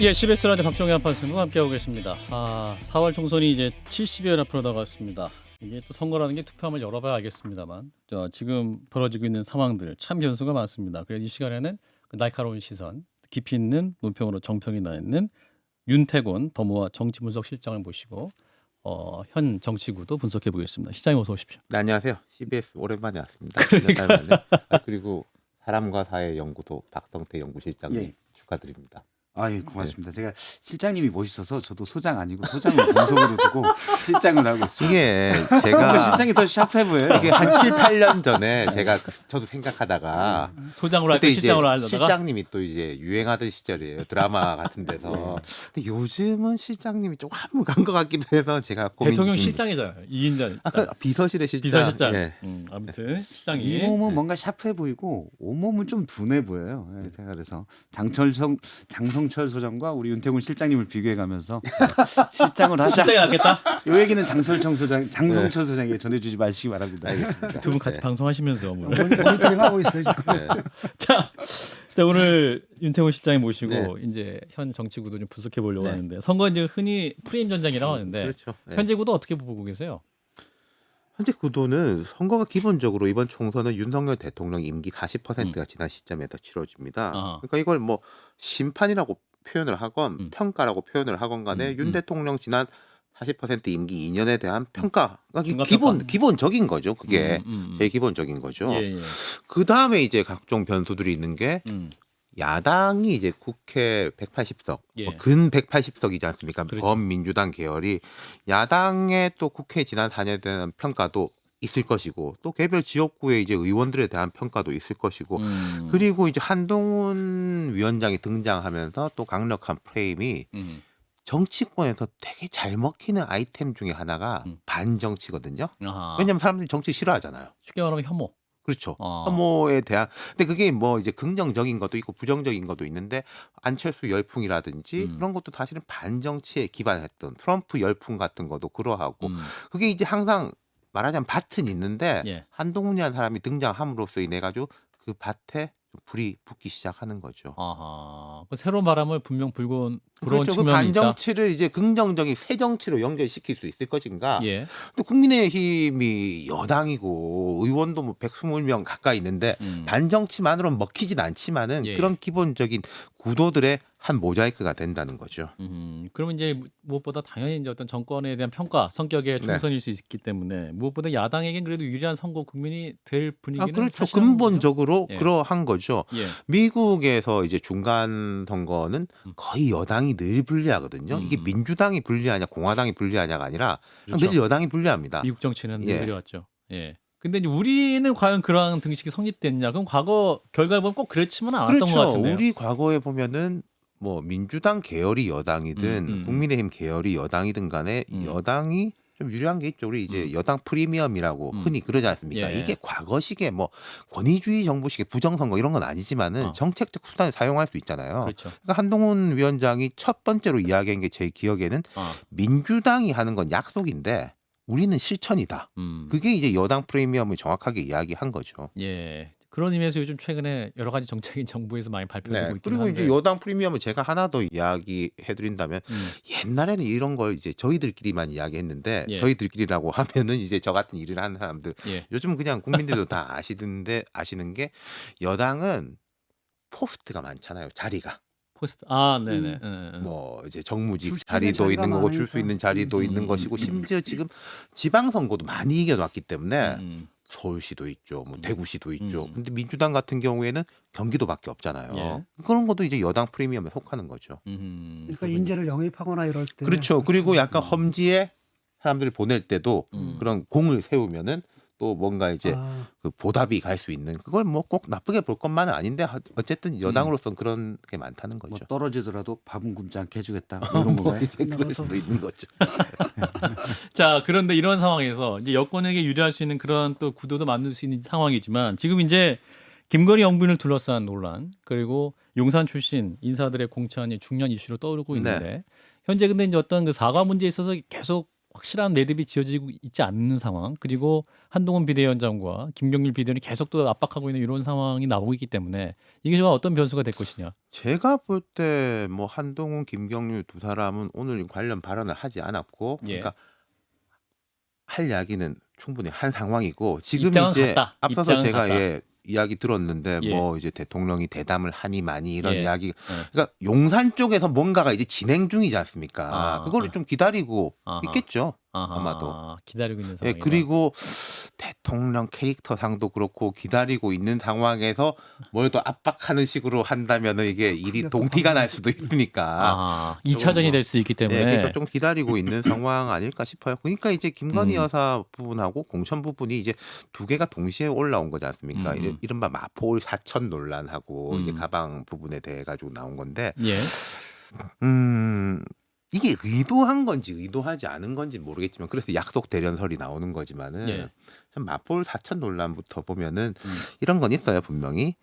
예, CBS 라디오 박정희 한판승과 함께하고 계십니다. 4월 총선이 이제 70여일 앞으로 다가왔습니다. 이게 또 선거라는 게 투표함을 열어봐야 알겠습니다만 지금 벌어지고 있는 상황들 참 변수가 많습니다. 그래서 이 시간에는 그 날카로운 시선, 깊이 있는 논평으로 정평이 나 있는 윤태곤 더모아 정치분석실장을 모시고 현 정치구도 분석해 보겠습니다. 시장님 어서 오십시오. 네, 안녕하세요. CBS 오랜만에 왔습니다. 그러니까. 그리고 사람과 사회 연구소 박성태 연구실장님 예. 축하드립니다. 아유 고맙습니다. 제가 실장님이 멋있어서 저도 소장 아니고 소장을 분석으로 두고 실장을 하고 있습니다. 이게 뭔가 제가 실장이 더 샤프해 보여요. 이게 한 7, 8년 전에 제가 저도 생각하다가 소장으로 할까 그때 이제 실장으로 하려다가 실장님이 또 이제 유행하던 시절이에요. 드라마 같은 데서. 근데 요즘은 실장님이 좀 한물 간 것 같기도 해서 제가 고민. 대통령 실장이잖아요. 2인자. 그 비서실의 실장. 비서실장. 예. 아무튼 실장이 이 몸은 뭔가 샤프해 보이고 온몸은 좀 둔해 보여요. 예, 제가 그래서 장성철 소장과 우리 윤태곤 실장님을 비교해가면서 실장을 하자. 실장이 낫겠다. 이 얘기는 장성철 소장에게 전해주지 마시기 바랍니다. 알겠습니다. 두 분 같이 네. 방송하시면서 오늘. 모니터링 하고 있어요 지금. 네. 자, 오늘 윤태곤 실장이 모시고 네. 이제 현 정치 구도 좀 분석해 보려고 네. 하는데 선거 이제 흔히 프레임 전쟁이라고 하는데 그렇죠. 네. 현재 구도 어떻게 보고 계세요? 현재 구도는 선거가 기본적으로 이번 총선은 윤석열 대통령 임기 40%가 지난 시점에서 치러집니다. 아하. 그러니까 이걸 뭐 심판이라고 표현을 하건 평가라고 표현을 하건 간에 윤 대통령 지난 40% 임기 2년에 대한 평가, 그러니까 중간평가. 기본적인 거죠. 그게 제일 기본적인 거죠. 예, 예. 그 다음에 이제 각종 변수들이 있는 게 야당이 이제 국회 180석, 예. 근 180석이지 않습니까? 그렇죠. 범민주당 계열이 야당의 또 국회 지난 4년에 대한 평가도 있을 것이고 또 개별 지역구의 이제 의원들에 대한 평가도 있을 것이고 그리고 이제 한동훈 위원장이 등장하면서 또 강력한 프레임이 정치권에서 되게 잘 먹히는 아이템 중에 하나가 반정치거든요. 아하. 왜냐하면 사람들이 정치 싫어하잖아요. 쉽게 말하면 혐오. 그렇죠. 아. 혐오에 대한. 근데 그게 뭐 이제 긍정적인 것도 있고 부정적인 것도 있는데 안철수 열풍이라든지 그런 것도 사실은 반정치에 기반했던 트럼프 열풍 같은 것도 그러하고 그게 이제 항상 말하자면 밭은 있는데 예. 한동훈이라는 사람이 등장함으로써 인해 가지고 그 밭에 좀 불이 붙기 시작하는 거죠. 아하. 그 새로운 바람을 분명 불어온 그렇죠. 그 측면이 있다. 반정치를 이제 긍정적인 새 정치로 연결시킬 수 있을 것인가. 예. 또 국민의힘이 여당이고 의원도 뭐 120명 가까이 있는데 반정치만으로는 먹히진 않지만은 예. 그런 기본적인 구도들의 한 모자이크가 된다는 거죠. 그러면 이제 무엇보다 당연히 이제 어떤 정권에 대한 평가 성격의 네. 총선일 수 있기 때문에 무엇보다 야당에겐 그래도 유리한 선거 국민이 될 분위기는 그렇죠. 사실은 근본적으로 거죠? 예. 그러한 거죠. 예. 미국에서 이제 중간 선거는 거의 여당이 늘 불리하거든요. 이게 민주당이 불리하냐 공화당이 불리하냐가 아니라 그렇죠. 늘 여당이 불리합니다. 미국 정치는 예. 늘 그래왔죠. 예. 근데 이제 우리는 과연 그러한 등식이 성립됐냐? 그럼 과거 결과를 보면 꼭 그렇지만은 않았던 것 그렇죠. 같은데요. 우리 과거에 보면은 뭐 민주당 계열이 여당이든 국민의힘 계열이 여당이든 간에 여당이 좀 유리한 게 있죠. 우리 이제 여당 프리미엄이라고 흔히 그러지 않습니까? 예. 이게 과거식의 뭐 권위주의 정부식의 부정선거 이런 건 아니지만은 정책적 수단을 사용할 수 있잖아요. 그렇죠. 그러니까 한동훈 위원장이 첫 번째로 이야기한 게 제 기억에는 민주당이 하는 건 약속인데 우리는 실천이다. 그게 이제 여당 프리미엄을 정확하게 이야기한 거죠. 예. 그런 의미에서 요즘 최근에 여러 가지 정책이 정부에서 많이 발표되고 네. 있긴 그리고 한데. 이제 여당 프리미엄을 제가 하나 더 이야기해드린다면 옛날에는 이런 걸 이제 저희들끼리만 이야기했는데 예. 저희들끼리라고 하면은 이제 저 같은 일을 하는 사람들 예. 요즘 그냥 국민들도 다 아시는 게 여당은 포스트가 많잖아요. 자리가. 포스트. 네네. 뭐 이제 정무직 줄 수 있는 자리도 자리가 있는 거고 줄 수 많으니까. 있는 자리도 있는 것이고 심지어 지금 지방선거도 많이 이겨놨기 때문에 서울시도 있죠, 뭐 대구시도 있죠. 근데 민주당 같은 경우에는 경기도밖에 없잖아요. 예. 그런 것도 이제 여당 프리미엄에 속하는 거죠. 그러니까 인재를 영입하거나 이럴 때. 그렇죠. 그리고 약간 험지에 사람들을 보낼 때도 그런 공을 세우면은 또 뭔가 이제 그 보답이 갈 수 있는 그걸 뭐 꼭 나쁘게 볼 것만은 아닌데 어쨌든 여당으로서는 그런 게 많다는 거죠. 뭐 떨어지더라도 밥은 굶지 않게 해주겠다. 뭐 이런 뭐 건가요? 이제 그럴 수도 있는 거죠. 자, 그런데 이런 상황에서 이제 여권에게 유리할 수 있는 그런 또 구도도 만들 수 있는 상황이지만 지금 이제 김건희 영부인을 둘러싼 논란 그리고 용산 출신 인사들의 공천이 중요한 이슈로 떠오르고 있는데 현재 근데 이제 어떤 그 사과 문제에 있어서 계속 확실한 매듭이 지어지고 있지 않는 상황, 그리고 한동훈 비대위원장과 김경률 비대위원이 계속 또 압박하고 있는 이런 상황이 나오고 있기 때문에 이게 좀 어떤 변수가 될 것이냐. 제가 볼 때 뭐 한동훈, 김경률 두 사람은 오늘 관련 발언을 하지 않았고, 예. 그러니까 할 이야기는 충분히 한 상황이고, 지금 입장은 이제 같다. 앞서서 입장은 제가 같다. 예, 이야기 들었는데 예. 뭐 이제 대통령이 대담을 하니 많이 이런 예. 이야기. 예. 그러니까 용산 쪽에서 뭔가가 이제 진행 중이지 않습니까? 아, 그거를 좀 기다리고 아하. 있겠죠. 아하, 아마도. 기다리고 있는 예, 상황이다. 그리고 대통령 캐릭터상도 그렇고 기다리고 있는 상황에서 뭘 더 압박하는 식으로 한다면은 이게 일이 근데 또 동티가 날 수도 있으니까. 아하, 2차전이 뭐, 될 수 있기 예, 때문에 그러니까 좀 기다리고 있는 상황 아닐까 싶어요. 그러니까 이제 김건희 음. 여사 부분하고 공천 부분이 이제 두 개가 동시에 올라온 거지 않습니까? 이른바 마포올 사천 논란하고 이제 가방 부분에 대해 가지고 나온 건데, 예. 이게 의도한 건지 의도하지 않은 건지 모르겠지만, 그래서 약속 대련설이 나오는 거지만은 예. 참 마포올 사천 논란부터 보면은 이런 건 있어요. 분명히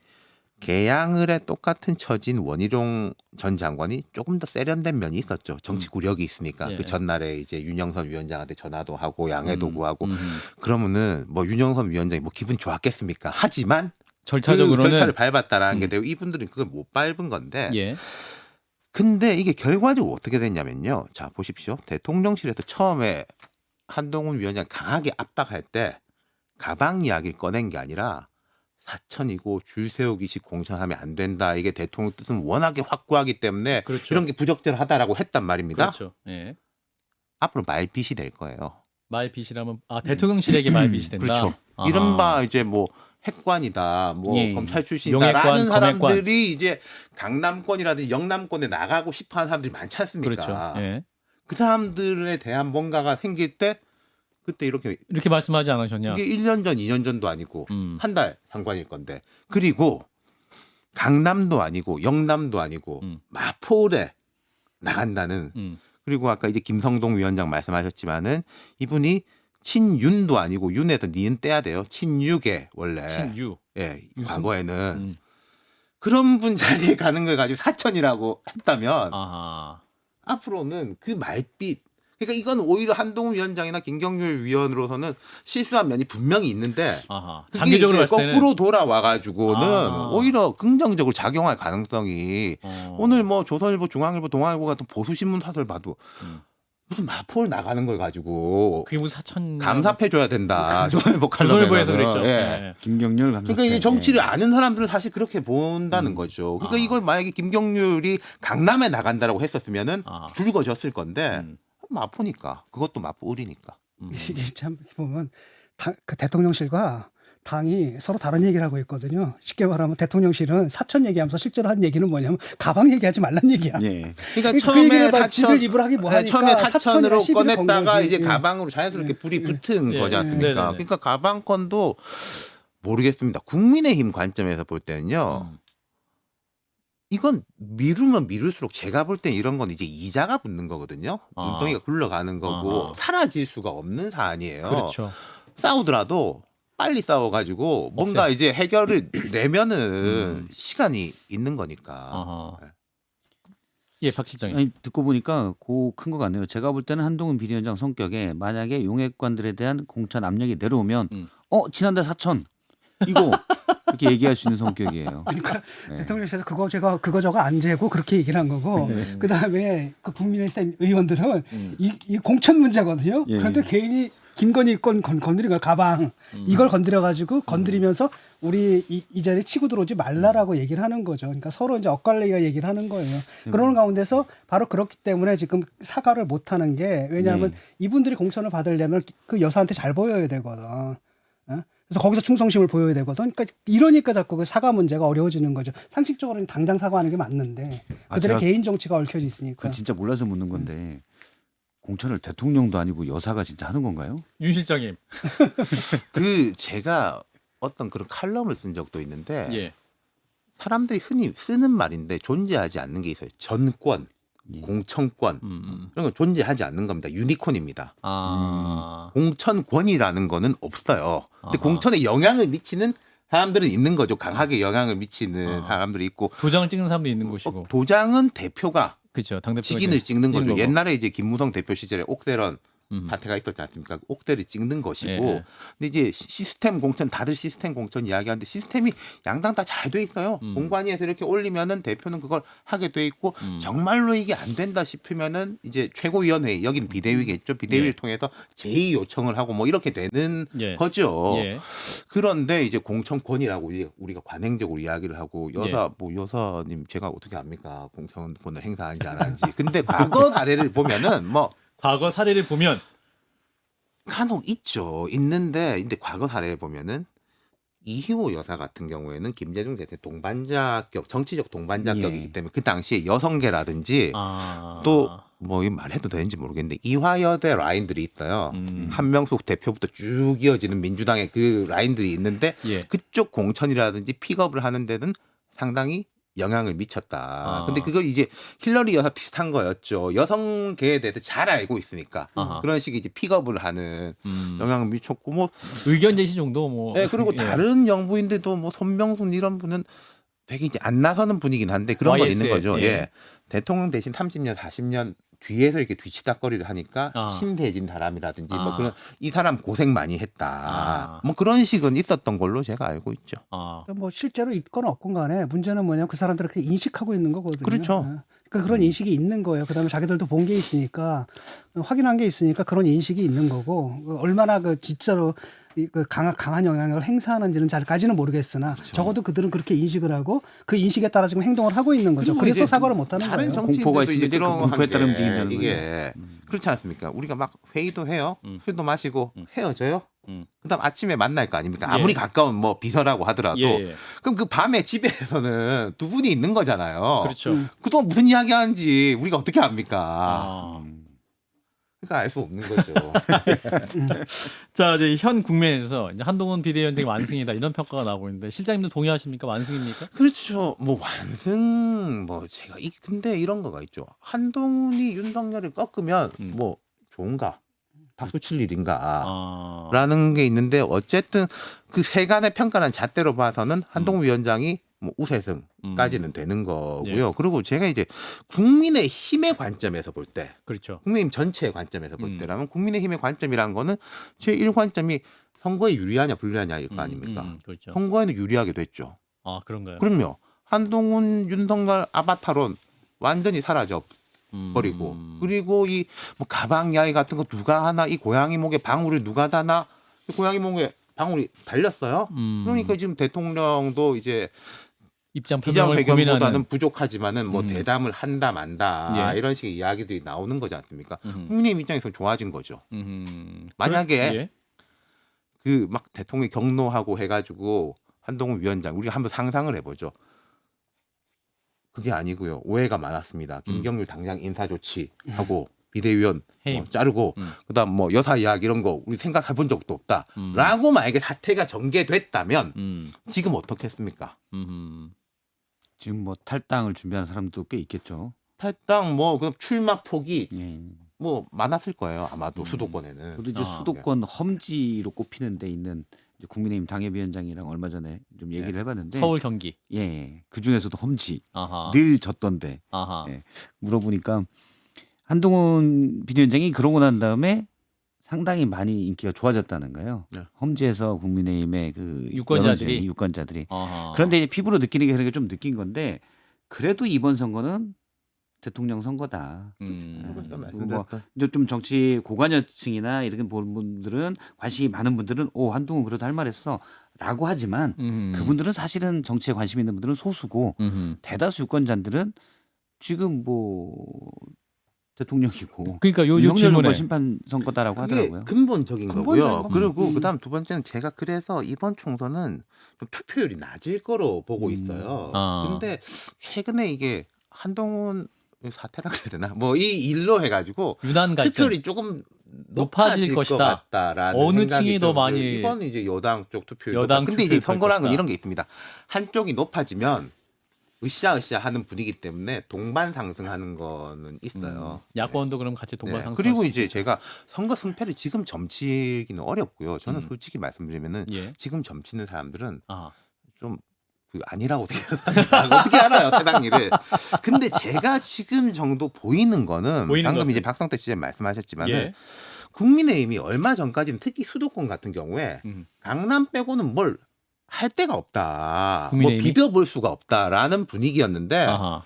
개양을에 똑같은 처진 원희룡 전 장관이 조금 더 세련된 면이 있었죠. 정치 구력이 있으니까. 예. 그 전날에 이제 윤영선 위원장한테 전화도 하고 양해도 구하고. 음. 그러면은 뭐 윤영선 위원장이 뭐 기분 좋았겠습니까? 하지만 그 절차적으로는 절차를 밟았다라는 게 되고, 이분들은 그걸 못 밟은 건데. 예. 근데 이게 결과적으로 어떻게 됐냐면요. 자, 보십시오. 대통령실에서 처음에 한동훈 위원장 강하게 압박할 때 가방 이야기를 꺼낸 게 아니라 사천이고 줄 세우기식 공천하면 안 된다. 이게 대통령 뜻은 워낙에 확고하기 때문에 그렇죠. 이런 게 부적절하다라고 했단 말입니다. 그렇죠. 예. 앞으로 말빚이 될 거예요. 말빚이라면 대통령실에게 말빚이 된다. 그렇죠. 아하. 이른바 이제 뭐 핵관이다, 뭐 예. 검찰 출신이다라는 용액관, 사람들이 검액관. 이제 강남권이라든지 영남권에 나가고 싶어하는 사람들이 많지 않습니까? 그렇죠. 예. 그 사람들에 대한 뭔가가 생길 때 그때 이렇게 이렇게 말씀하지 않으셨냐? 이게 1년 전, 2년 전도 아니고 한 달 상관일 건데, 그리고 강남도 아니고 영남도 아니고 마포에 나간다는. 그리고 아까 이제 김성동 위원장 말씀하셨지만은 이분이 친윤도 아니고 윤에서 니은 떼야 돼요. 친유계 원래. 친유. 예, 유승? 과거에는 그런 분 자리에 가는 걸 가지고 사천이라고 했다면 아하. 앞으로는 그 말빛. 그러니까 이건 오히려 한동훈 위원장이나 김경률 위원으로서는 실수한 면이 분명히 있는데, 아하. 그게 장기적으로 이제 봤을 때는 거꾸로 돌아와 가지고는 아. 오히려 긍정적으로 작용할 가능성이. 어. 오늘 뭐 조선일보, 중앙일보, 동아일보 같은 보수 신문 사설 봐도 무슨 마포를 나가는 걸 가지고 그게 무슨 사천 감사해 줘야 된다. 조선일보 조선일보에서 칼럼에서는. 그랬죠. 예. 예. 김경률 감사. 그러니까 이게 정치를 아는 사람들은 사실 그렇게 본다는 거죠. 그러니까 아. 이걸 만약에 김경률이 강남에 나간다라고 했었으면은 아. 붉어졌을 건데 마포니까, 그것도 마포을이니까. 이게 참 보면 그 대통령실과 당이 서로 다른 얘기를 하고 있거든요. 쉽게 말하면 대통령실은 사천 얘기하면서 실제로 한 얘기는 뭐냐면 가방 얘기하지 말란 얘기야. 예. 그러니까 그 처음에 얘기를 봐, 사천, 지들 입으로 하기 뭐 네, 하니까 처음에 사천으로 사천이라 시비를 건 꺼냈다가 거지. 이제 예. 가방으로 자연스럽게 불이 붙은 예. 거지 예. 않습니까? 네네네. 그러니까 가방권도 모르겠습니다. 국민의힘 관점에서 볼 때는요. 이건 미루면 미룰수록 제가 볼 땐 이런 건 이제 이자가 붙는 거거든요. 아. 눈덩이가 굴러가는 거고 아하. 사라질 수가 없는 사안이에요. 그렇죠. 싸우더라도 빨리 싸워가지고 뭔가 없애요. 이제 해결을 내면은 시간이 있는 거니까. 아하. 네. 예, 박 실장님. 아니, 듣고 보니까 큰 거 같네요. 제가 볼 때는 한동훈 비대위원장 성격에 만약에 용액관들에 대한 공천 압력이 내려오면 지난달 사천 이거 이렇게 얘기할 수 있는 성격이에요. 그러니까 네. 대통령실에서 그거 저거 안 재고 그렇게 얘기를 한 거고, 그 다음에 그 국민의힘 의원들은 이 공천 문제거든요. 예. 그런데 개인이 김건희 건 건드린 거야. 가방 이걸 건드려가지고 건드리면서 우리 이 자리에 치고 들어오지 말라라고 얘기를 하는 거죠. 그러니까 서로 이제 엇갈리가 얘기를 하는 거예요. 그러는 가운데서 바로 그렇기 때문에 지금 사과를 못 하는 게, 왜냐하면 이분들이 공천을 받으려면 그 여사한테 잘 보여야 되거든. 어? 그래서 거기서 충성심을 보여야 되거든. 그러니까 이러니까 자꾸 그 사과 문제가 어려워지는 거죠. 상식적으로는 당장 사과하는 게 맞는데 그들의 제가 개인 정치가 얽혀져 있으니까. 그건 진짜 몰라서 묻는 건데 공천을 대통령도 아니고 여사가 진짜 하는 건가요? 윤 실장님. 그 제가 어떤 그런 칼럼을 쓴 적도 있는데, 예. 사람들이 흔히 쓰는 말인데 존재하지 않는 게 있어요. 전권, 예. 공천권, 이런 건 존재하지 않는 겁니다. 유니콘입니다. 아. 공천권이라는 거는 없어요. 근데 아하. 공천에 영향을 미치는 사람들은 있는 거죠. 강하게 영향을 미치는 아. 사람들이 있고, 도장을 찍는 사람도 있는 곳이고. 도장은 대표가 그렇죠. 당대표가 직인을 이제 찍는 찍는 거죠. 거고. 옛날에 이제 김무성 대표 시절에 옥세런 사태가 있었지 않습니까? 옥대를 찍는 것이고, 예. 근데 이제 시스템 공천 다들 시스템 공천 이야기하는데 시스템이 양당 다 잘 돼 있어요. 공관위에서 이렇게 올리면은 대표는 그걸 하게 돼 있고 정말로 이게 안 된다 싶으면은 이제 최고위원회 여기는 비대위겠죠. 비대위를 예. 통해서 제의 요청을 하고 뭐 이렇게 되는 예. 거죠. 예. 그런데 이제 공천권이라고 우리가 관행적으로 이야기를 하고 예. 여사님 제가 어떻게 압니까? 공천권을 행사한지 안 하는지. 근데 과거 사례를 보면은 뭐 과거 사례를 보면 간혹 있죠. 있는데 과거 사례에 보면은 이희호 여사 같은 경우에는 김대중 대통령 동반자격, 정치적 동반자격이기 예. 때문에 그 당시에 여성계라든지 또 뭐 이 말해도 되는지 모르겠는데 이화여대 라인들이 있어요. 한명숙 대표부터 쭉 이어지는 민주당의 그 라인들이 있는데 예. 그쪽 공천이라든지 픽업을 하는 데는 상당히 영향을 미쳤다. 근데 그걸 이제 힐러리 여사 비슷한 거였죠. 여성계에 대해서 잘 알고 있으니까 아하. 그런 식의 이제 픽업을 하는 영향을 미쳤고 뭐 의견 제시 정도 뭐. 네, 그리고 예. 다른 영부인들도 뭐 손명순 이런 분은 되게 이제 안 나서는 분이긴 한데 그런 건 있는 YSL, 거죠. 예. 예. 대통령 대신 30년, 40년 뒤에서 이렇게 뒤치다거리를 하니까 신대진 사람이라든지 뭐 그런 이 사람 고생 많이 했다. 뭐 그런 식은 있었던 걸로 제가 알고 있죠. 뭐 실제로 있건 없건 간에 문제는 뭐냐면 그 사람들을 그렇게 인식하고 있는 거거든요. 그렇죠. 그러니까 그런 인식이 있는 거예요. 그다음에 자기들도 본 게 있으니까 확인한 게 있으니까 그런 인식이 있는 거고 얼마나 그 진짜로 그 강한 영향력을 행사하는지는 잘까지는 모르겠으나 적어도 그들은 그렇게 인식을 하고 그 인식에 따라 지금 행동을 하고 있는 거죠. 그리고 그래서 이제 사과를 못 하는 다른 거예요. 공포가 정치인들도 있으면 이제 그 그런 공포에 따라 게 움직인다는 이게 그렇지 않습니까? 우리가 막 회의도 해요. 술도 마시고 헤어져요. 그다음 아침에 만날 거 아닙니까? 아무리 가까운 뭐 비서라고 하더라도 예. 그럼 그 밤에 집에서는 두 분이 있는 거잖아요. 그렇죠. 그동안 무슨 이야기 하는지 우리가 어떻게 압니까? 그러니까 알 수 없는 거죠. 자, 이제 현 국면에서 이제 한동훈 비대위원장이 완승이다 이런 평가가 나오고 있는데 실장님도 동의하십니까? 완승입니까? 그렇죠. 뭐 완승 뭐 제가 근데 이런 거가 있죠. 한동훈이 윤석열을 꺾으면 뭐 좋은가? 박수 칠 일인가? 라는 게 있는데 어쨌든 그 세간의 평가는 잣대로 봐서는 한동훈 위원장이 뭐 우세승까지는 되는 거고요. 예. 그리고 제가 이제 국민의 힘의 관점에서 볼 때, 그렇죠. 국민의힘 전체의 관점에서 볼 때라면 국민의힘의 관점이란 거는 제 1관점이 선거에 유리하냐 불리하냐일 거 아닙니까? 그렇죠. 선거에는 유리하게 됐죠. 그런가요? 그럼요. 한동훈, 윤석열 아바타론 완전히 사라져 버리고 그리고 이 뭐 가방 야이 같은 거 누가 하나 이 고양이 목에 방울을 누가 다나 이 고양이 목에 방울이 달렸어요. 그러니까 지금 대통령도 이제 입장 표명을 기자회견보다는 고민하는. 부족하지만은 뭐 대담을 한다 만다 예. 이런 식의 이야기들이 나오는 거지 않습니까? 국민의힘 입장에서 좋아진 거죠. 만약에 예. 그 막 대통령이 경로하고 해가지고 한동훈 위원장 우리가 한번 상상을 해보죠. 그게 아니고요. 오해가 많았습니다. 김경률 당장 인사 조치하고 비대위원 해임. 자르고 그다음 뭐 여사 이야기 이런 거 우리 생각해 본 적도 없다라고 만약에 사태가 전개됐다면 지금 어떻겠습니까? 지금 뭐 탈당을 준비하는 사람도 꽤 있겠죠. 탈당 뭐 그럼 출마 포기 예. 뭐 많았을 거예요. 아마도 수도권에는. 저도 이제 수도권 험지로 꼽히는 데 있는 이제 국민의힘 당협위원장이랑 얼마 전에 좀 얘기를 해봤는데 서울 경기. 예, 그 중에서도 험지 아하. 늘 졌던데 아하. 예. 물어보니까 한동훈 비대위원장이 그러고 난 다음에 상당히 많이 인기가 좋아졌다는 거예요. 네. 험지에서 국민의힘의 그 유권자들이? 유권자들이 아하. 그런데 이제 피부로 느끼는 게 그렇게 좀 느낀 건데 그래도 이번 선거는 대통령 선거다. 그리고 뭐 이제 좀 정치 고관여층이나 이렇게 보는 분들은 관심이 많은 분들은 오 한동훈 그래도 할 말했어라고 하지만 그분들은 사실은 정치에 관심 있는 분들은 소수고 대다수 유권자들은 지금 뭐 대통령이고 그러니까 요 윤석열 질문에 후보 심판 선거다라고 그게 하더라고요. 근본적인 근본적인 거고요. 거. 그리고 그다음 두 번째는 제가 그래서 이번 총선은 좀 투표율이 낮을 거로 보고 있어요. 근데 최근에 이게 한동훈 사태라 그래야 되나? 뭐 이 일로 해가지고 유난 갈등. 투표율이 조금 높아질 높아질 것이다. 것 같다라는 어느 생각이 층이 더 좀 많이 이건 이제 여당 쪽 투표율. 여당 근데 이제 투표율 선거라는 건 것이다. 이런 게 있습니다. 한쪽이 높아지면 으쌰으쌰 하는 분위기 때문에 동반 상승하는 거는 있어요. 야권도 그럼 같이 동반 네. 상승. 그리고 이제 제가 선거 승패를 지금 점치기는 어렵고요. 저는 솔직히 말씀드리면은 예. 지금 점치는 사람들은 아. 좀 아니라고 생각합니다. 어떻게 알아요, 세상 일을. 근데 제가 지금 정도 보이는 거는 보이는 방금 것은? 이제 박성태 씨 말씀하셨지만은 예. 국민의힘이 얼마 전까지는 특히 수도권 같은 경우에 강남 빼고는 뭘 할 데가 없다. 뭐 국민의힘이? 비벼볼 수가 없다라는 분위기였는데 아하.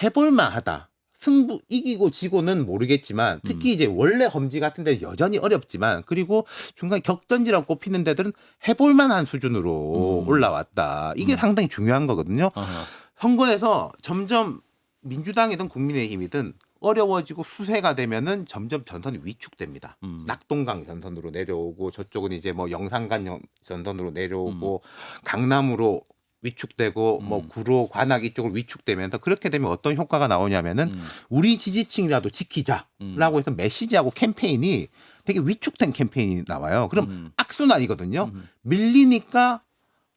해볼만하다. 승부 이기고 지고는 모르겠지만 특히 이제 원래 험지 같은 데 여전히 어렵지만 그리고 중간에 격전지라고 꼽히는 데들은 해볼만한 수준으로 올라왔다. 이게 상당히 중요한 거거든요. 아하. 선거에서 점점 민주당이든 국민의힘이든 어려워지고 수세가 되면은 점점 전선이 위축됩니다. 낙동강 전선으로 내려오고 저쪽은 이제 뭐 영산간 전선으로 내려오고 강남으로 위축되고 뭐 구로 관악 이쪽으로 위축되면서 그렇게 되면 어떤 효과가 나오냐면은 우리 지지층이라도 지키자라고 해서 메시지하고 캠페인이 되게 위축된 캠페인이 나와요. 그럼 악순환이거든요. 밀리니까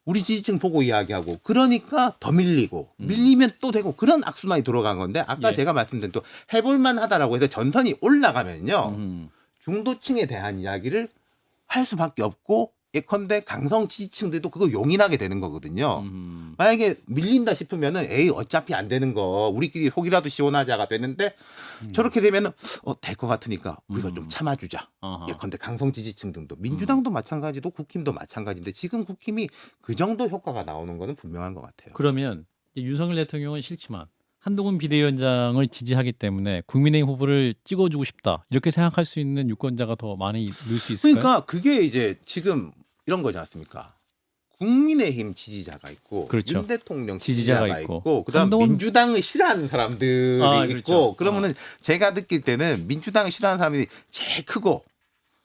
우리 지지층 보고 이야기하고 그러니까 더 밀리고 밀리면 또 되고 그런 악순환이 돌아간 건데 아까 예. 제가 말씀드린 또 해볼만 하다라고 해서 전선이 올라가면요 중도층에 대한 이야기를 할 수밖에 없고 예컨대 강성 지지층들도 그걸 용인하게 되는 거거든요. 만약에 밀린다 싶으면은 에이 어차피 안 되는 거 우리끼리 속이라도 시원하자가 되는데 저렇게 되면은 될 것 같으니까 우리가 좀 참아주자. 아하. 예컨대 강성 지지층 등도 민주당도 마찬가지도 국힘도 마찬가지인데 지금 국힘이 그 정도 효과가 나오는 거는 분명한 것 같아요. 그러면 이제 윤석열 대통령은 싫지만 한동훈 비대위원장을 지지하기 때문에 국민의힘 후보를 찍어주고 싶다 이렇게 생각할 수 있는 유권자가 더 많이 늘 수 있을까요? 그러니까 그게 이제 지금 이런 거지 않습니까? 국민의힘 지지자가 있고 그렇죠. 윤 대통령 지지자가 지지자가 있고. 있고 그다음 한동훈- 민주당을 싫어하는 사람들이 그렇죠. 있고 그러면은 제가 느낄 때는 민주당을 싫어하는 사람들이 제일 크고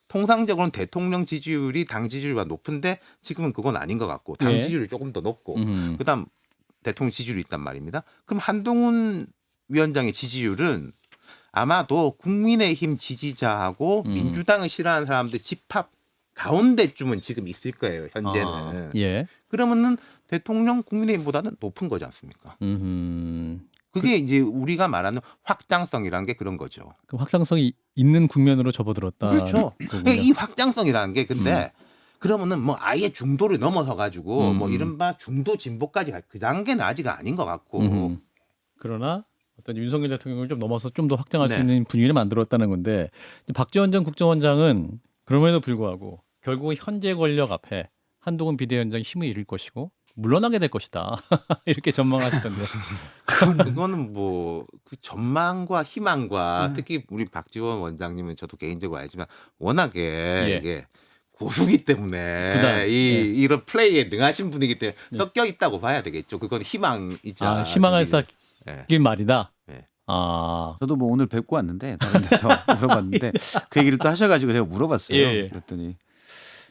통상적으로는 대통령 지지율이 당 지지율보다 높은데 지금은 그건 아닌 것 같고 당 예. 지지율이 조금 더 높고 음. 그다음 대통령 지지율이 있단 말입니다. 그럼 한동훈 위원장의 지지율은 아마도 국민의힘 지지자하고 민주당을 싫어하는 사람들 집합 가운데쯤은 지금 있을 거예요. 현재는. 아, 예. 그러면은 대통령 국민의힘보다는 높은 거지 않습니까? 그게 이제 우리가 말하는 확장성이라는 게 그런 거죠. 그 확장성이 있는 국면으로 접어들었다. 그렇죠. 그러니까 이 확장성이라는 게 근데 그러면은 뭐 아예 중도를 넘어서 가지고 뭐 이른바 중도 진보까지 그 단계는 아직 아닌 것 같고. 그러나 어떤 윤석열 대통령을 좀 넘어서 좀 더 확장할 수 네. 있는 분위기를 만들었다는 건데 박지원 전 국정원장은 그럼에도 불구하고 결국 현재 권력 앞에 한동훈 비대위원장이 힘을 잃을 것이고 물러나게 될 것이다 이렇게 전망하시던데. 그거는 뭐 그 전망과 희망과 특히 우리 박지원 원장님은 저도 개인적으로 알지만 워낙에 예. 이게 고수기 때문에 부담. 이런 플레이에 능하신 분이기 때문에 섞여 있다고 봐야 되겠죠. 그건 희망이자 희망을 저기, 쌓긴 말이다. 예. 아, 저도 뭐 오늘 뵙고 왔는데 다른 데서 물어봤는데 그 얘기를 또 하셔가지고 제가 물어봤어요. 예. 그랬더니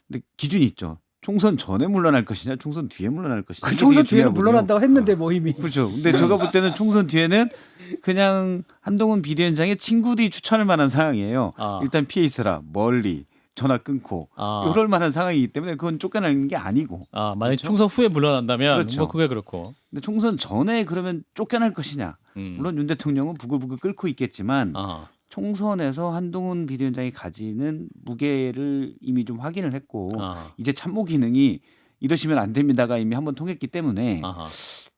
근데 기준이 있죠. 총선 전에 물러날 것이냐, 총선 뒤에 물러날 것이냐. 이게 총선 되게 뒤에는 중요하거든요. 물러난다고 했는데 뭐 이미 그렇죠. 근데 제가 볼 때는 총선 뒤에는 그냥 한동훈 비대위원장의 친구들이 추천할 만한 상황이에요. 아. 일단 피해 있어라, 멀리 전화 끊고 아. 이럴 만한 상황이기 때문에 그건 쫓겨나는 게 아니고. 만약 그렇죠? 총선 후에 물러난다면 그렇죠. 뭐 그게 그렇고. 근데 총선 전에 그러면 쫓겨날 것이냐. 물론 윤 대통령은 부글부글 끓고 있겠지만 아, 총선에서 한동훈 비대위원장이 가지는 무게를 이미 좀 확인을 했고 이제 참모 기능이 이러시면 안 됩니다가 이미 한번 통했기 때문에 아하.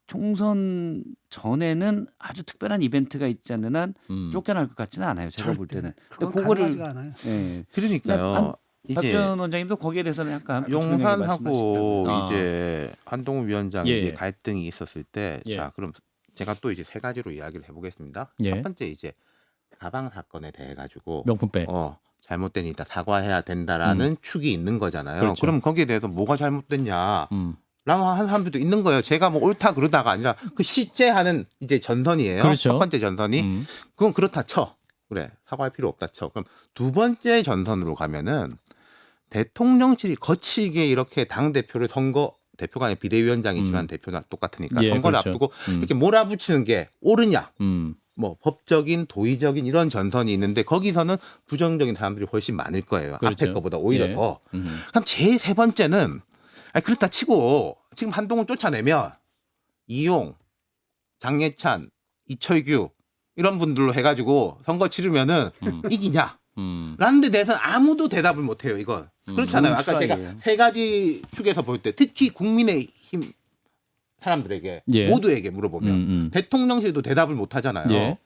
총선 전에는 아주 특별한 이벤트가 있지 않는 한 쫓겨날 것 같지는 않아요. 제가 볼 때는. 그건 근데 그거를 가능하지가 않아요. 예. 그러니까요. 이제 박전 원장님도 거기에 대해서는 약간 용산하고 아. 이제 한동훈 위원장 예. 이제 갈등이 있었을 때, 예. 자 그럼 제가 또 이제 세 가지로 이야기를 해보겠습니다. 예. 첫 번째 이제 가방 사건에 대해 가지고 명품백. 잘못된 일이다 사과해야 된다라는 축이 있는 거잖아요. 그렇죠. 그럼 거기에 대해서 뭐가 잘못됐냐? 음. 라고 하는 사람들도 있는 거예요. 제가 뭐 옳다 그러다가 아니라 그 실제 하는 이제 전선이에요. 그렇죠. 첫 번째 전선이 그건 그렇다 쳐. 그래 사과할 필요 없다 쳐. 그럼 두 번째 전선으로 가면은 대통령실이 거칠게 이렇게 당 대표를 대표가 아니라 비대위원장이지만 대표나 똑같으니까 예, 선거를 그렇죠. 앞두고 이렇게 몰아붙이는 게 옳으냐? 음. 뭐 법적인 도의적인 이런 전선이 있는데 거기서는 부정적인 사람들이 훨씬 많을 거예요. 그렇죠. 앞에 거보다 오히려 예. 더. 그럼 제일 세 번째는 그렇다 치고 지금 한동훈 쫓아내면 이용, 장예찬, 이철규 이런 분들로 해가지고 선거 치르면은 이기냐? 라는 데 대해서는 아무도 대답을 못해요. 이건 그렇잖아요. 아까 좋은 제가 추락이에요. 세 가지 축에서 볼 때 특히 국민의힘 사람들에게 예. 모두에게 물어보면 대통령실도 대답을 못 하잖아요. 예.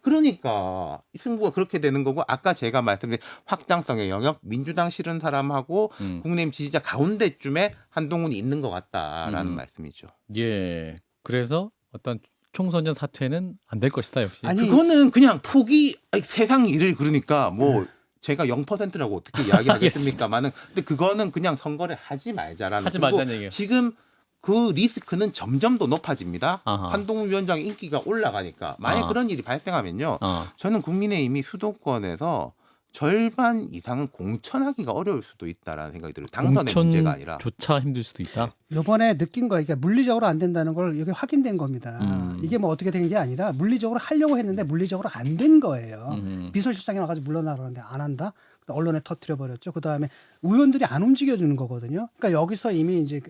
그러니까 이 승부가 그렇게 되는 거고 아까 제가 말씀드린 확장성의 영역 민주당 싫은 사람하고 국민의힘 지지자 가운데쯤에 한동훈이 있는 것 같다라는 말씀이죠. 예. 그래서 어떤 총선 전 사퇴는 안 될 것이다 역시. 아니, 그거는 그냥 포기 아니, 세상 일을 그러니까 뭐 제가 0%라고 어떻게 이야기하겠습니까만은 근데 그거는 그냥 선거를 하지 말자라는 하지 그리고 말자는 얘기예요. 지금 그 리스크는 점점 더 높아집니다. 아하. 한동훈 위원장의 인기가 올라가니까 만약 그런 일이 발생하면요. 저는 국민의힘이 수도권에서 절반 이상은 공천하기가 어려울 수도 있다라는 생각이 들어요. 당선의 문제가 아니라. 조차 힘들 수도 있다. 이번에 느낀 거예요. 그러니까 물리적으로 안 된다는 걸 이게 확인된 겁니다. 이게 뭐 어떻게 된 게 아니라 물리적으로 하려고 했는데 물리적으로 안 된 거예요. 비서실장이 와가지고 물러나라는데 안 한다. 언론에 터뜨려 버렸죠. 그 다음에 의원들이 안 움직여주는 거거든요. 그러니까 여기서 이미 이제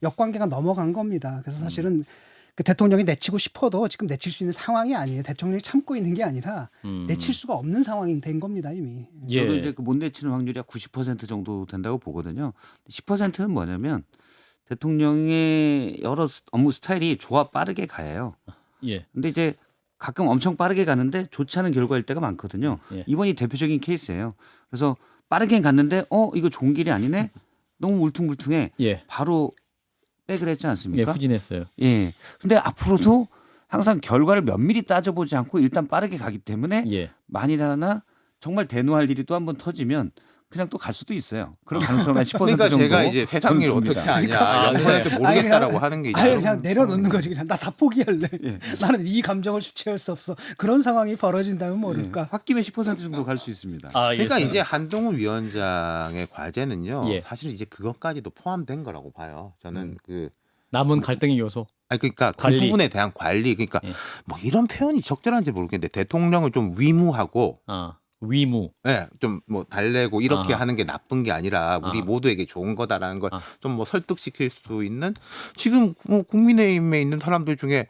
역관계가 넘어간 겁니다. 그래서 사실은 그 대통령이 내치고 싶어도 지금 내칠 수 있는 상황이 아니에요. 대통령이 참고 있는 게 아니라 내칠 수가 없는 상황이 된 겁니다 이미. 예. 저도 이제 그 못 내치는 확률이 약 90% 정도 된다고 보거든요. 10%는 뭐냐면 대통령의 여러 업무 스타일이 좋아 빠르게 가요. 예. 근데 이제 가끔 엄청 빠르게 가는데 좋지 않은 결과일 때가 많거든요. 예. 이번이 대표적인 케이스예요. 그래서 빠르게 갔는데 이거 좋은 길이 아니네. 너무 울퉁불퉁해. 예. 바로 백을 했지 예, 않습니까? 후진했어요. 예. 근데 앞으로도 항상 결과를 면밀히 따져보지 않고 일단 빠르게 가기 때문에 예. 만이라나 정말 대노할 일이 또 한 번 터지면 그냥 또 갈 수도 있어요. 그런 가능성은 한 10% 그러니까 정도. 제가 이제 세상 일 어떻게 아냐 아, 0% 모르겠다라고 하는 게 이제 아예 그런 그냥 내려놓는 거지. 그냥 나 다 포기할래. 예. 나는 이 감정을 주체할 수 없어. 그런 상황이 벌어진다면 모를까. 홧김에 10% 정도 갈 수 있습니다. 아, 그러니까 알겠습니다. 이제 한동훈 위원장의 과제는요. 예. 사실 이제 그것까지도 포함된 거라고 봐요. 저는 그 남은 갈등의 요소. 아니 그러니까 관리. 그 부분에 대한 관리 그러니까 예. 뭐 이런 표현이 적절한지 모르겠는데 대통령을 좀 위무하고 위무. 예, 좀 뭐 달래고 이렇게 아하. 하는 게 나쁜 게 아니라 우리 아하. 모두에게 좋은 거다라는 걸 아. 좀 뭐 설득시킬 수 있는 지금 뭐 국민의힘에 있는 사람들 중에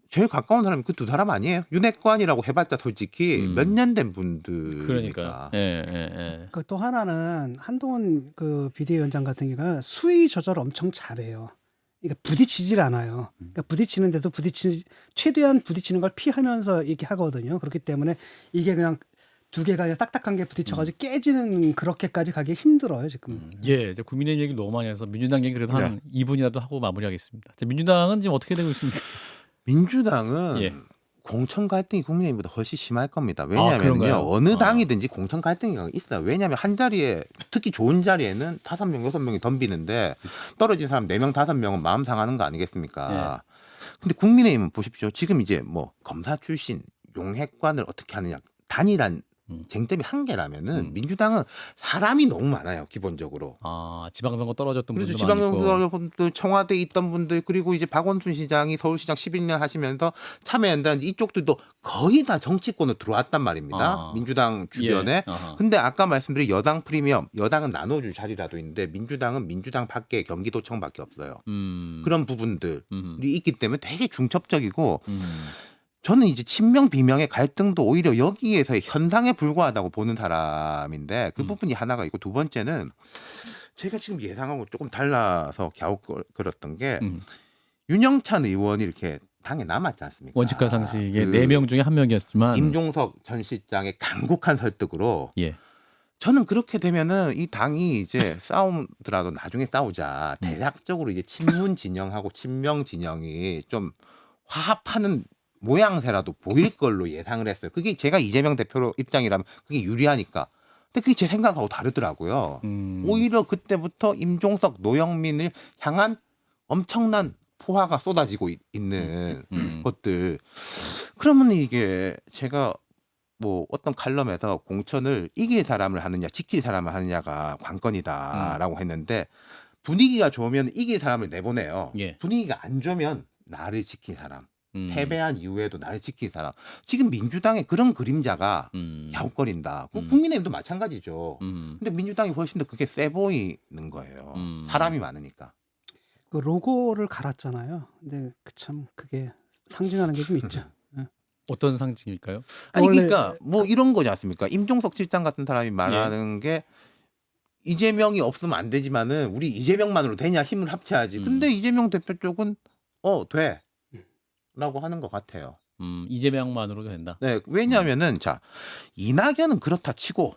제일 가까운 사람이 그 두 사람 아니에요? 윤핵관이라고 해봤자 솔직히 몇 년 된 분들이니까. 그러니까. 예, 예, 예. 그 또 하나는 한동훈 그 비대위원장 같은 경우가 수위 조절 엄청 잘해요. 그러니까 부딪히질 않아요. 그러니까 부딪히는데도 최대한 부딪히는 걸 피하면서 이렇게 하거든요. 그렇기 때문에 이게 그냥 두 개가 그냥 딱딱한 게 부딪혀가지고 깨지는 그렇게까지 가기 힘들어요 지금. 예, 이제 국민의힘 얘기를 너무 많이 해서 민주당 얘기 그래도 한 2분이라도 하고 마무리하겠습니다. 자, 민주당은 지금 어떻게 되고 있습니까? 민주당은 예. 공천 갈등이 국민의힘보다 훨씬 심할 겁니다. 그런가요? 왜냐하면요 어느 당이든지 공천 갈등이 있어요. 왜냐하면 한 자리에 특히 좋은 자리에는 5명, 6명이 덤비는데 떨어진 사람 4명, 5명은 마음 상하는 거 아니겠습니까? 근데 국민의힘은 보십시오. 지금 이제 뭐 검사 출신 용핵관을 어떻게 하느냐 단일한 쟁점이 한 개라면은 민주당은 사람이 너무 많아요 기본적으로. 지방선거 떨어졌던 분들 그렇죠. 많고. 지방선거 분들, 청와대에 있던 분들, 그리고 이제 박원순 시장이 서울시장 11년 하시면서 참여연대한 이쪽들도 거의 다 정치권으로 들어왔단 말입니다. 민주당 주변에. 예. 근데 아까 말씀드린 여당 프리미엄, 여당은 나눠줄 자리라도 있는데 민주당은 민주당 밖에 경기도청밖에 없어요. 그런 부분들이 있기 때문에 되게 중첩적이고 저는 이제 친명 비명의 갈등도 오히려 여기에서의 현상에 불과하다고 보는 사람인데 그 부분이 하나가 있고 두 번째는 제가 지금 예상하고 조금 달라서 갸웃거렸던 게 윤영찬 의원이 이렇게 당에 남았지 않습니까? 원칙과 상식의 그 4명 중에 1명이었지만 임종석 전 실장의 간곡한 설득으로 예. 저는 그렇게 되면은 이 당이 이제 싸움더라도 나중에 싸우자 대략적으로 이제 친문 진영하고 친명 진영이 좀 화합하는 모양새라도 보일 걸로 예상을 했어요. 그게 제가 이재명 대표 입장이라면 그게 유리하니까. 근데 그게 제 생각하고 다르더라고요. 오히려 그때부터 임종석, 노영민을 향한 엄청난 포화가 쏟아지고 있는 것들. 그러면 이게 제가 뭐 어떤 칼럼에서 공천을 이길 사람을 하느냐 지킬 사람을 하느냐가 관건이다라고 했는데 분위기가 좋으면 이길 사람을 내보내요. 예. 분위기가 안 좋으면 나를 지킬 사람. 패배한 이후에도 나를 지킬 사람. 지금 민주당의 그런 그림자가 갸웃거린다. 국민의힘도 마찬가지죠. 근데 민주당이 훨씬 더 그게 세 보이는 거예요. 사람이 많으니까. 그 로고를 갈았잖아요. 근데 참 그게 상징하는 게 좀 있죠. 어떤 상징일까요? 아니 원래- 그러니까 뭐 이런 거지 않습니까? 임종석 실장 같은 사람이 말하는 게 이재명이 없으면 안 되지만은 우리 이재명만으로 되냐 힘을 합쳐야지. 근데 이재명 대표 쪽은 돼. 라고 하는 것 같아요. 이재명만으로도 된다. 네, 왜냐하면은 자 이낙연은 그렇다 치고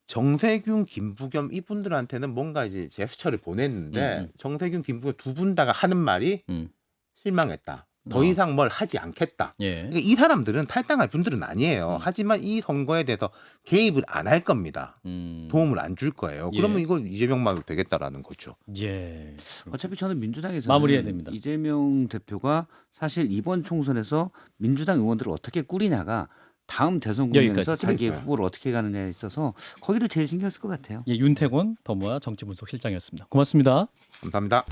정세균, 김부겸 이분들한테는 뭔가 이제 제스처를 보냈는데 정세균, 김부겸 두 분 다가 하는 말이 실망했다. 더 이상 뭘 하지 않겠다. 예. 그러니까 이 사람들은 탈당할 분들은 아니에요. 하지만 이 선거에 대해서 개입을 안 할 겁니다. 도움을 안 줄 거예요. 예. 그러면 이거 이재명만으로 되겠다라는 거죠. 예. 어차피 저는 민주당에서 마무리해야 됩니다. 이재명 대표가 사실 이번 총선에서 민주당 의원들을 어떻게 꾸리냐가 다음 대선 국면에서 여기까지. 자기의 그러니까요. 후보를 어떻게 가느냐에 있어서 거기를 제일 신경 쓸 것 같아요. 예, 윤태곤 더모아 정치분석실장이었습니다. 고맙습니다. 감사합니다.